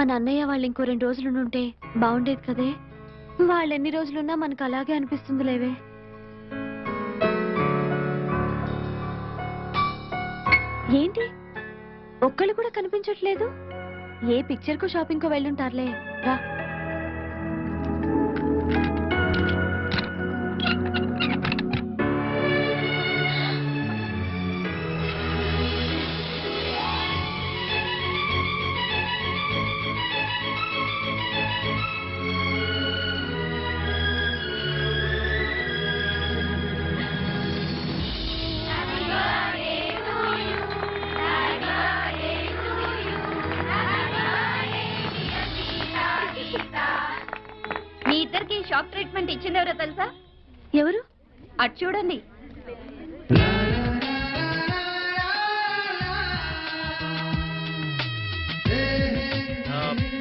మన అన్నయ్య వాళ్ళు ఇంకో 2 రోజులు ఉంటే బాగుండేది కదే. వాళ్ళు ఎన్ని రోజులున్నా మనకు అలాగే అనిపిస్తుంది లేవే. ఏంటి ఒక్కళ్ళు కూడా కనిపించట్లేదు? ఏ పిక్చర్ కు షాపింగ్ కు వెళ్ళుంటారులే. రా. మీ ఇద్దరికి షాక్ ట్రీట్మెంట్ ఇచ్చింది ఎవరో తెలుసా? ఎవరు? అటు చూడండి.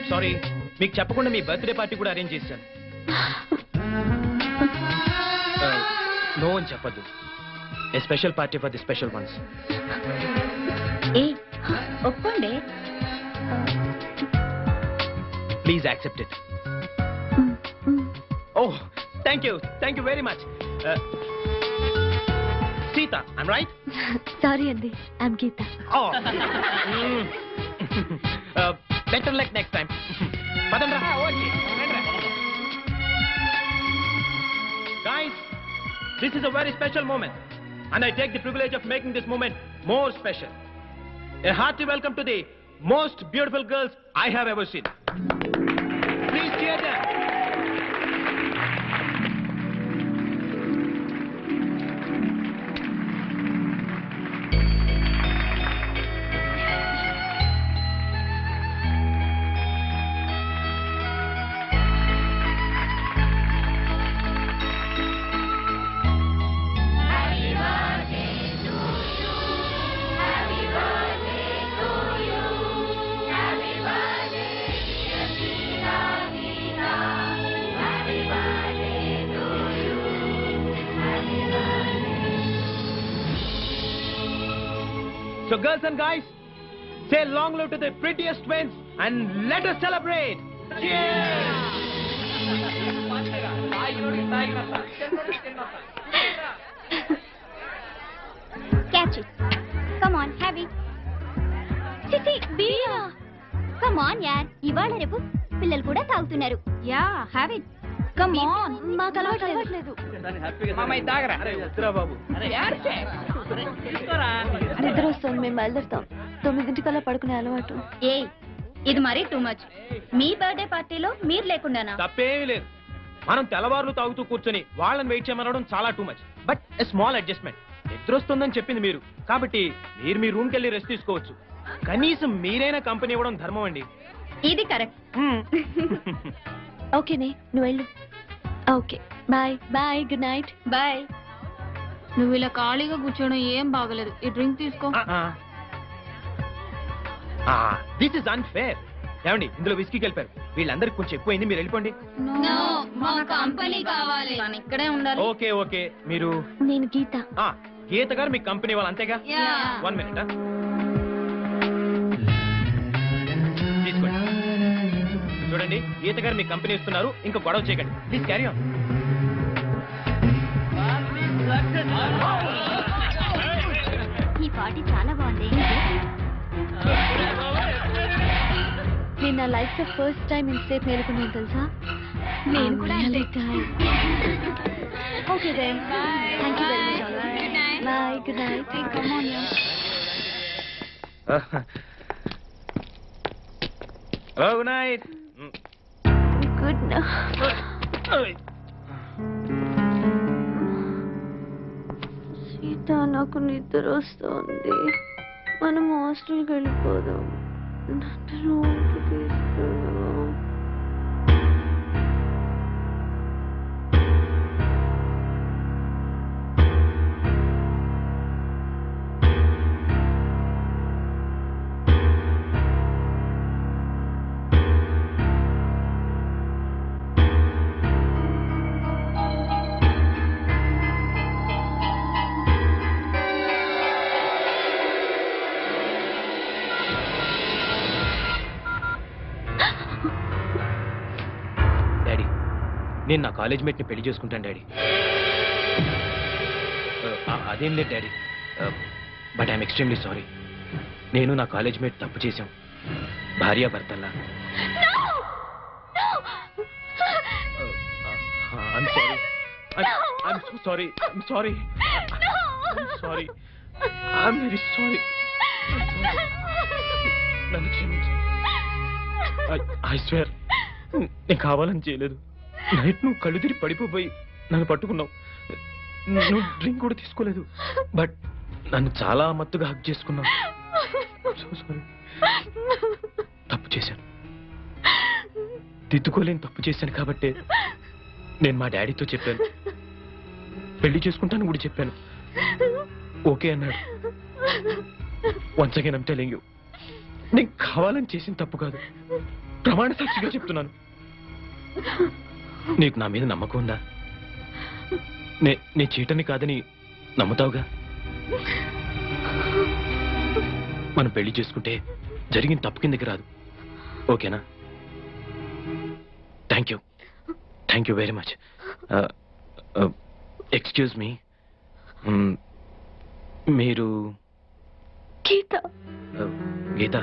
సారీ, మీకు చెప్పకుండా మీ బర్త్డే పార్టీ కూడా అరేంజ్ చేశాను. నో అని చెప్పద్దు. A special party for the special ones. ఏ ఒప్పుకోండి. Please accept it. Oh, thank you very much. Sita, I'm right? Sorry Andy, I'm Geeta. Oh. Better luck next time. Padandra. Okay. Guys, this is a very special moment, and I take the privilege of making this moment more special. A hearty welcome to the most beautiful girls I have ever seen. Please cheer them. So girls and guys, say long live to the prettiest twins and let us celebrate. Cheers! Catch it. Come on, have it. Sissy, beer. Come on, yaar. ఇవాళ రేపు పిల్లలు కూడా తాగుతున్నారు. Yeah, have it. Come on. మాకు అలవాట్లేదు. మామయ్య తాగరా? అరే ఉత్తరా బాబు. అరే యార్చే. నిద్ర వస్తుంది, మేము బయలుదేరుతాం. 9 పడుకునే అలవాటు. ఏయ్, ఇది మరీ టూ మచ్. మీ బర్త్డే పార్టీలో మీరు లేకుండానా? తప్పేమీ లేదు. మనం తెల్లవారులు తాగుతూ కూర్చొని వాళ్ళని వెయిట్ చేయమనడం చాలా too much. But a small adjustment. నిద్ర వస్తుందని చెప్పింది మీరు, కాబట్టి మీరు మీ రూమ్కి వెళ్ళి రెస్ట్ తీసుకోవచ్చు. కనీసం మీరైనా కంపెనీ ఇవ్వడం ధర్మం అండి. ఇది కరెక్ట్. ఓకేనే, నువ్వు వెళ్ళు. Okay, bye bye, good night. Bye. నువ్వు ఇలా ఖాళీగా కూర్చోడం ఏం బాగలేదు. ఈ డ్రింక్ తీసుకో. This is unfair. ఏమండి, ఇందులో విస్కీకి వెళ్ళిపోయారు. వీళ్ళందరికి కొంచెం ఎక్కువైంది, మీరు వెళ్ళిపోండి. కంపెనీ కావాలి, ఇక్కడే ఉండాలి. ఓకే ఓకే, మీరు? నేను గీత. గీత గారు మీ కంపెనీ వాళ్ళు అంతేగా? 1 minute. తీసుకోండి. చూడండి, గీత గారు మీ కంపెనీ ఇస్తున్నారు, ఇంకా గొడవ చేయకండి. Please carry on. ఈ పార్టీ చాలా బాగుంది. నేను నా లైఫ్ లో ఫస్ట్ టైం ఇంతసేపు మేలుకున్నాను తెలుసా. నేను కూడా okay then, thank you very much. Bye, good night. Come on. Hello, good night. Good night. Sita, నాకు నిద్ర వస్తుంది. మనం హాస్టల్కి వెళ్ళిపోదాం. నన్ను రూమ్కి తీసుకెళ్ళవా? నేను నా కాలేజ్ మేట్ని పెళ్లి చేసుకుంటాను డాడీ. అదేం లేదు daddy, but I'm extremely sorry. నేను నా కాలేజ్ మేట్ తప్పు చేశాం, భార్యాభర్తల్లా. I'm sorry. I'm so sorry. I'm sorry. I'm sorry. I'm very sorry. నన్ను క్షమించు. I swear, నేను కావాలని చేయలేదు. నైట్ నువ్వు కళ్ళు తిరిగి పడిపోయి నన్ను పట్టుకున్నావు. నువ్వు డ్రింక్ కూడా తీసుకోలేదు, బట్ నన్ను చాలా మత్తుగా హక్ చేసుకున్నావు. So sorry. తప్పు చేశాను, దిద్దుకోలేని తప్పు చేశాను కాబట్టి నేను మా డాడీతో చెప్పాను, పెళ్లి చేసుకుంటాను కూడా చెప్పాను. ఓకే అన్నాడు. Once again I'm telling you, నేను కావాలని చేసిన తప్పు కాదు, ప్రమాణ సాక్షిగా చెప్తున్నాను. నీకు నా మీద నమ్మకం ఉందా? నే చీటని కాదని నమ్ముతావుగా? మనం పెళ్లి చేసుకుంటే జరిగిన తప్పు కిందకి రాదు, ఓకేనా? Thank you very much. Excuse me, మీరు గీత? గీత,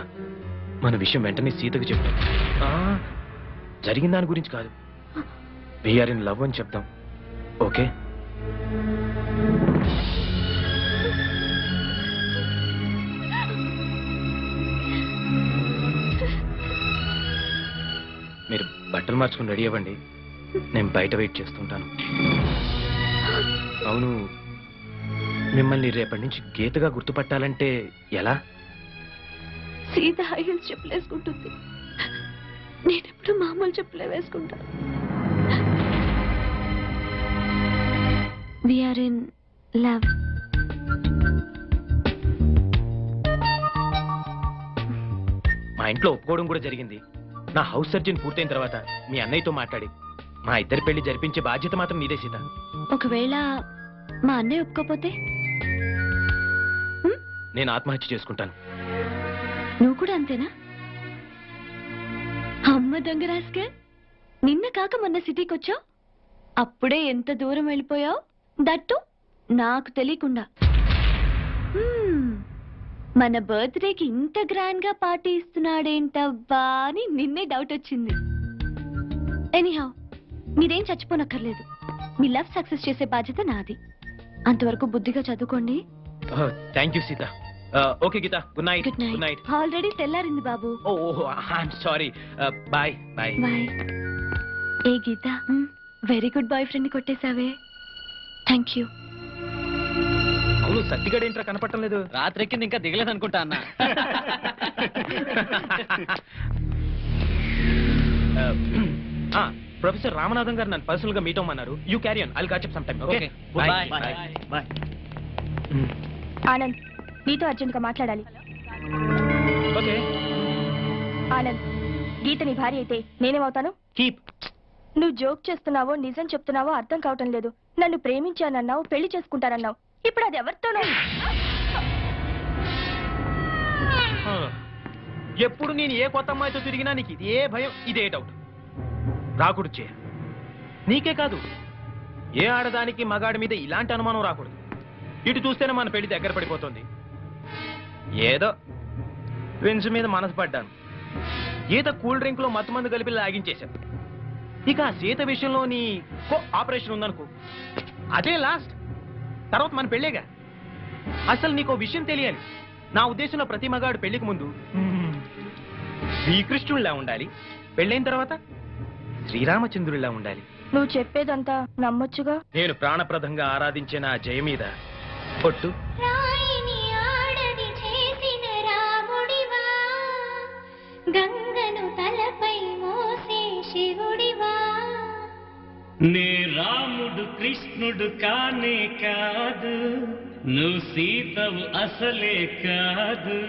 మన విషయం వెంటనే సీతకు చెప్తాం. జరిగిన దాని గురించి కాదు, వీఆర్ ఇన్ లవ్ అని చెప్తాం, ఓకే? మీరు బట్టలు మార్చుకుని రెడీ అవ్వండి, నేను బయట వెయిట్ చేస్తుంటాను. అవును, మిమ్మల్ని రేపటి నుంచి గీతగా గుర్తుపట్టాలంటే ఎలా? సీత హై హీల్స్ చెప్పులు వేసుకుంటుంది, నేనెప్పుడు మామూలు చెప్పులే వేసుకుంటాను. We're in love. మా ఇంట్లో ఒప్పుకోవడం కూడా జరిగింది. నా హౌస్ సర్జన్ పూర్తయిన తర్వాత మీ అన్నయ్యతో మాట్లాడి మా ఇద్దరి పెళ్లి జరిపించే బాధ్యత మాత్రం నీదే సీత. ఒకవేళ మా అన్నయ్య ఒప్పుకోపోతే నేను ఆత్మహత్య చేసుకుంటాను. నువ్వు కూడా అంతేనా? అమ్మ దొంగ రాస్కే, నిన్న కాక మొన్న సిటీకి వచ్చావు, అప్పుడే ఎంత దూరం వెళ్ళిపోయావు, దట్టు నాకు తెలియకుండా. మన బర్త్డేకి ఇంత గ్రాండ్ గా పార్టీ ఇస్తున్నాడేంటబ్బా అని నిన్నే డౌట్ వచ్చింది. ఎనీహౌ, మీరేం చచ్చిపోనక్కర్లేదు, మీ లవ్ సక్సెస్ చేసే బాధ్యత నాది. అంతవరకు బుద్ధిగా చదువుకోండి. Thank you Sita. Okay Geetha, good night. Good night. Already తెల్లారింది బాబు. ఓహో, I'm sorry. Bye bye. Bye. ఏ Geetha, very good boyfriend ని కొట్టేశావే. Thank you. అవును, సత్తిగడ ఏంట్రా కనపడటం లేదు? రాత్రి ఎక్కింది ఇంకా దిగలేదు అనుకుంటా అన్న. ప్రొఫెసర్ రామనాథన్ గారు నన్ను పర్సనల్ గా మీట్ అవ్వమన్నారు. You carry on, I'll catch up some time. Okay, bye. Anand, నీతో అర్జెంట్ గా మాట్లాడాలి. ఓకే ఆనంద్, గీత నీ భార్య అయితే నేనేమవుతాను? కీప్. నువ్వు జోక్ చేస్తున్నావో నిజం చెప్తున్నావో అర్థం కావటం లేదు. నన్ను ప్రేమించానన్నావు, పెళ్లి చేసుకుంటానన్నావు, ఇప్పుడు అది ఎవరితోనో. ఎప్పుడు నేను ఏ కొత్త అమ్మాయితో తిరిగినా నీకు ఇదే భయం, ఇదే డౌట్. రాకూడదు చేయ. నీకే కాదు, ఏ ఆడదానికి మగాడి మీద ఇలాంటి అనుమానం రాకూడదు. ఇటు చూస్తేనే మన పెళ్లి దగ్గర పడిపోతుంది. ఏదో విన్స్ మీద మనసు పడ్డాను. ఈత కూల్ డ్రింక్ లో మత్తు మందు కలిపి లాగించేశాను. ఇక ఆ సీత విషయంలో నీ ఆపరేషన్ ఉందనుకో, అదే లాస్ట్. తర్వాత మన పెళ్ళేగా. అసలు నీకో విషయం తెలియాలి. నా ఉద్దేశంలో ప్రతి మగాడు పెళ్లికి ముందు శ్రీకృష్ణుడిలా ఉండాలి, పెళ్ళైన తర్వాత శ్రీరామచంద్రుడిలా ఉండాలి. నువ్వు చెప్పేదంతా నమ్మొచ్చుగా. నేను ప్రాణప్రదంగా ఆరాధించిన ఆ జయ మీద పొట్టు. గంగను తలపై మోసే శివుడివా. నే రాముడు కృష్ణుడు కానే కాదు, నువ్వు సీతవు అసలే కాదు.